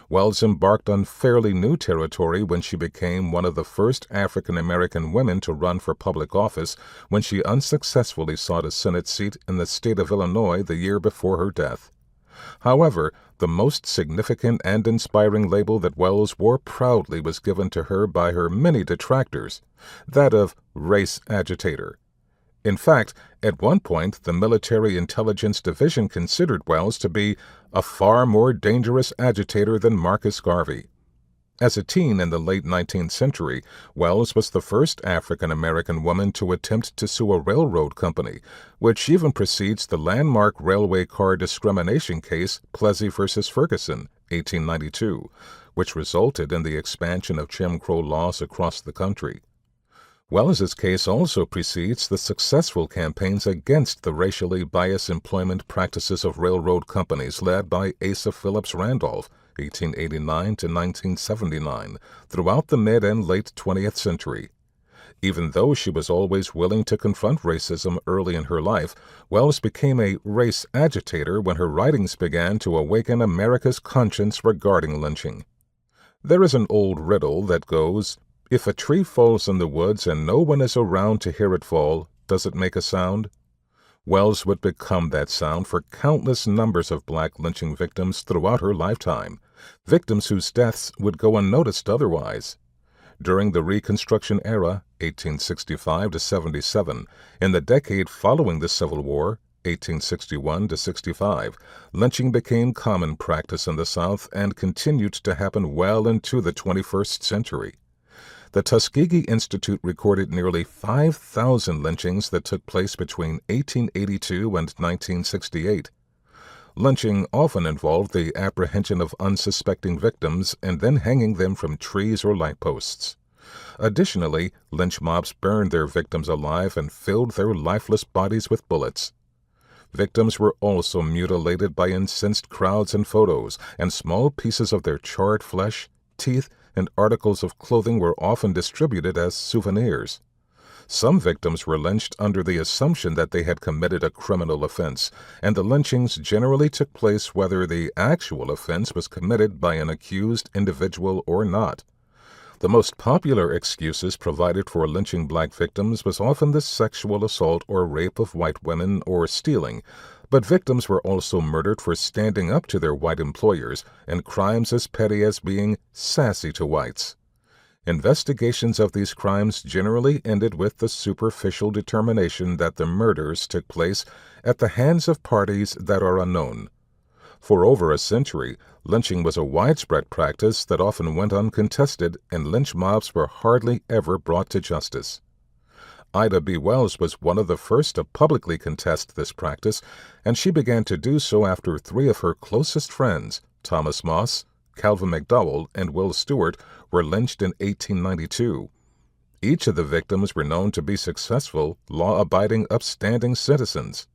Wells embarked on fairly new territory when she became one of the first African-American women to run for public office when she unsuccessfully sought a Senate seat in the state of Illinois the year before her death. However, the most significant and inspiring label that Wells wore proudly was given to her by her many detractors, that of race agitator. In fact, at one point, the Military Intelligence Division considered Wells to be a far more dangerous agitator than Marcus Garvey. As a teen in the late 19th century, Wells was the first African-American woman to attempt to sue a railroad company, which even precedes the landmark railway car discrimination case Plessy v. Ferguson, 1892, which resulted in the expansion of Jim Crow laws across the country. Wells's case also precedes the successful campaigns against the racially biased employment practices of railroad companies led by Asa Phillips Randolph, 1889 to 1979, throughout the mid and late 20th century. Even though she was always willing to confront racism early in her life, Wells became a race agitator when her writings began to awaken America's conscience regarding lynching. There is an old riddle that goes, "If a tree falls in the woods and no one is around to hear it fall, does it make a sound?" Wells would become that sound for countless numbers of black lynching victims throughout her lifetime, victims whose deaths would go unnoticed otherwise. During the Reconstruction era, 1865 to 77, in the decade following the Civil War, 1861 to 65, lynching became common practice in the South and continued to happen well into the 21st century. The Tuskegee Institute recorded nearly 5,000 lynchings that took place between 1882 and 1968. Lynching often involved the apprehension of unsuspecting victims and then hanging them from trees or light posts. Additionally, lynch mobs burned their victims alive and filled their lifeless bodies with bullets. Victims were also mutilated by incensed crowds and photos, and small pieces of their charred flesh, teeth, and articles of clothing were often distributed as souvenirs. Some victims were lynched under the assumption that they had committed a criminal offense, and the lynchings generally took place whether the actual offense was committed by an accused individual or not. The most popular excuses provided for lynching black victims was often the sexual assault or rape of white women or stealing, but victims were also murdered for standing up to their white employers and crimes as petty as being sassy to whites. Investigations of these crimes generally ended with the superficial determination that the murders took place at the hands of parties that are unknown. For over a century, lynching was a widespread practice that often went uncontested, and lynch mobs were hardly ever brought to justice. Ida B. Wells was one of the first to publicly contest this practice, and she began to do so after three of her closest friends, Thomas Moss, Calvin McDowell, and Will Stewart, were lynched in 1892. Each of the victims were known to be successful, law-abiding, upstanding citizens.